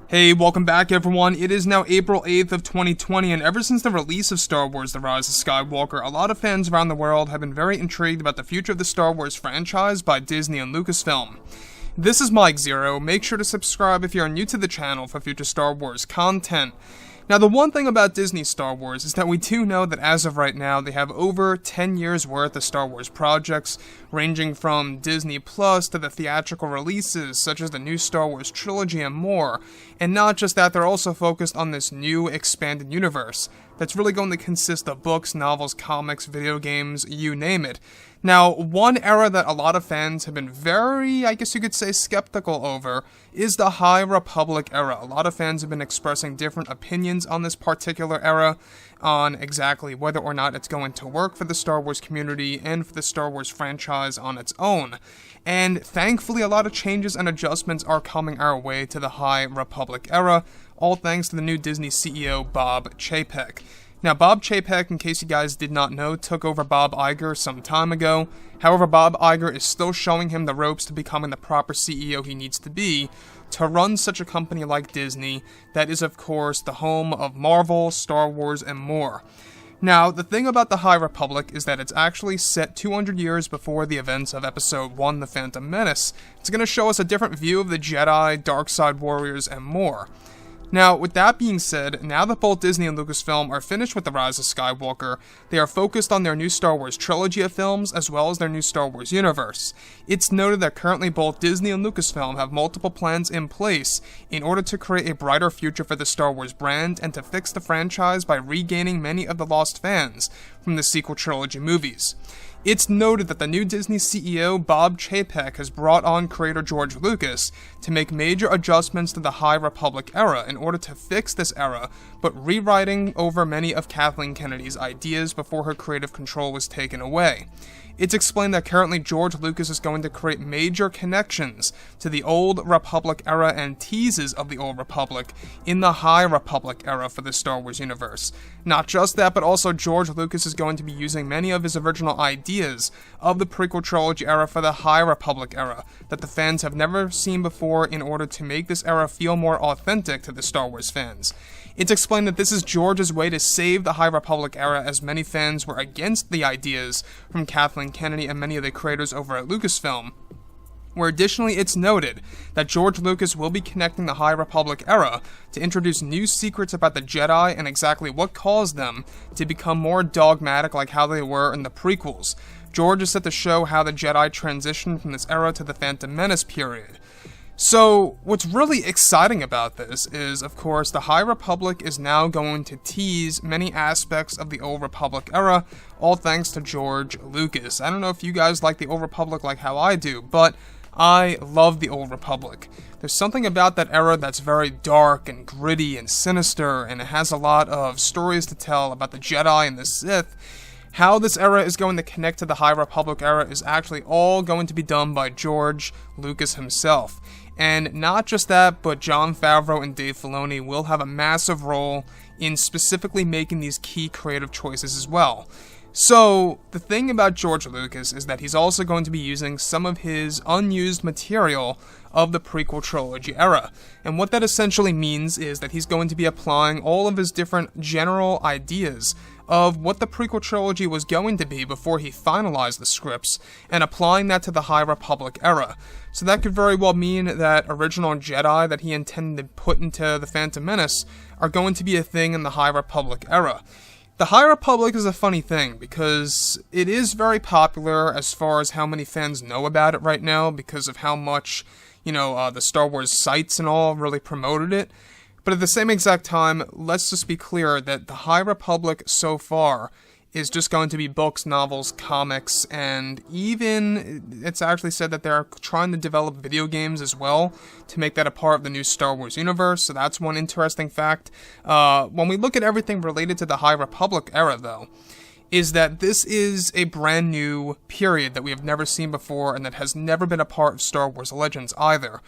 Hey, welcome back everyone. It is now April 8th of 2020, and ever since the release of Star Wars The Rise of Skywalker, a lot of fans around the world have been very intrigued about the future of the Star Wars franchise by Disney and Lucasfilm. This is Mike Zero. Make sure to subscribe if you are new to the channel for future Star Wars content. Now, the one thing about Disney Star Wars is that we do know that as of right now, they have over 10 years worth of Star Wars projects, ranging from Disney Plus to the theatrical releases, such as the new Star Wars trilogy and more. And not just that, they're also focused on this new expanded universe that's really going to consist of books, novels, comics, video games, you name it. Now, one era that a lot of fans have been very, I guess you could say, skeptical over is the High Republic era. A lot of fans have been expressing different opinions on this particular era, on exactly whether or not it's going to work for the Star Wars community and for the Star Wars franchise on its own. And thankfully, a lot of changes and adjustments are coming our way to the High Republic era, all thanks to the new Disney CEO, Bob Chapek. Now, Bob Chapek, in case you guys did not know, took over Bob Iger some time ago. However, Bob Iger is still showing him the ropes to becoming the proper CEO he needs to be to run such a company like Disney that is, of course, the home of Marvel, Star Wars, and more. Now, the thing about the High Republic is that it's actually set 200 years before the events of Episode 1, The Phantom Menace. It's going to show us a different view of the Jedi, dark side warriors, and more. Now, with that being said, now that both Disney and Lucasfilm are finished with The Rise of Skywalker, they are focused on their new Star Wars trilogy of films, as well as their new Star Wars universe. It's noted that currently both Disney and Lucasfilm have multiple plans in place in order to create a brighter future for the Star Wars brand and to fix the franchise by regaining many of the lost fans from the sequel trilogy movies. It's noted that the new Disney CEO, Bob Chapek, has brought on creator George Lucas to make major adjustments to the High Republic era in order to fix this era, but rewriting over many of Kathleen Kennedy's ideas before her creative control was taken away. It's explained that currently George Lucas is going to create major connections to the Old Republic era and teases of the Old Republic in the High Republic era for the Star Wars universe. Not just that, but also George Lucas is going to be using many of his original ideas of the prequel trilogy era for the High Republic era that the fans have never seen before in order to make this era feel more authentic to the Star Wars fans. It's explained that this is George's way to save the High Republic era, as many fans were against the ideas from Kathleen Kennedy and many of the creators over at Lucasfilm. Where additionally it's noted that George Lucas will be connecting the High Republic era to introduce new secrets about the Jedi and exactly what caused them to become more dogmatic like how they were in the prequels. George is set to show how the Jedi transitioned from this era to the Phantom Menace period. So, what's really exciting about this is, of course, the High Republic is now going to tease many aspects of the Old Republic era, all thanks to George Lucas. I don't know if you guys like the Old Republic like how I do, but I love the Old Republic. There's something about that era that's very dark and gritty and sinister, and it has a lot of stories to tell about the Jedi and the Sith. How this era is going to connect to the High Republic era is actually all going to be done by George Lucas himself. And not just that, but Jon Favreau and Dave Filoni will have a massive role in specifically making these key creative choices as well. So, the thing about George Lucas is that he's also going to be using some of his unused material of the prequel trilogy era. And what that essentially means is that he's going to be applying all of his different general ideas of what the prequel trilogy was going to be before he finalized the scripts, and applying that to the High Republic era. So that could very well mean that original Jedi that he intended to put into the Phantom Menace are going to be a thing in the High Republic era. The High Republic is a funny thing, because it is very popular as far as how many fans know about it right now, because of how much, the Star Wars sites and all really promoted it. But at the same exact time, let's just be clear that the High Republic so far is just going to be books, novels, comics, and even it's actually said that they're trying to develop video games as well to make that a part of the new Star Wars universe, so that's one interesting fact. When we look at everything related to the High Republic era, though, is that this is a brand new period that we have never seen before and that has never been a part of Star Wars Legends either.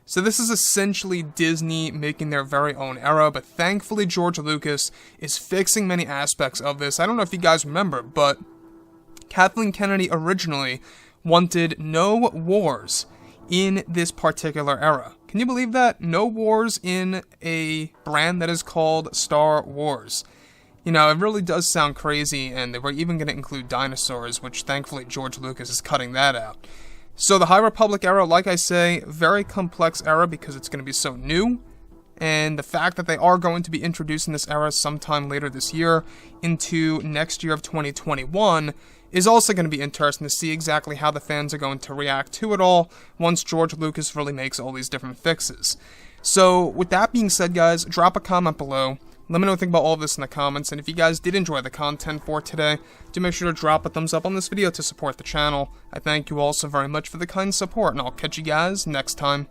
So this is essentially Disney making their very own era, but thankfully George Lucas is fixing many aspects of this. I don't know if you guys remember, but Kathleen Kennedy originally wanted no wars in this particular era. Can you believe that? No wars in a brand that is called Star Wars. You know, it really does sound crazy, and they were even going to include dinosaurs, which thankfully George Lucas is cutting that out. So the High Republic era, like I say, very complex era because it's going to be so new, and the fact that they are going to be introducing this era sometime later this year into next year of 2021 is also going to be interesting to see exactly how the fans are going to react to it all once George Lucas really makes all these different fixes. So with that being said, guys, drop a comment below. Let me know what you think about all of this in the comments, and if you guys did enjoy the content for today, do make sure to drop a thumbs up on this video to support the channel. I thank you all so very much for the kind support, and I'll catch you guys next time.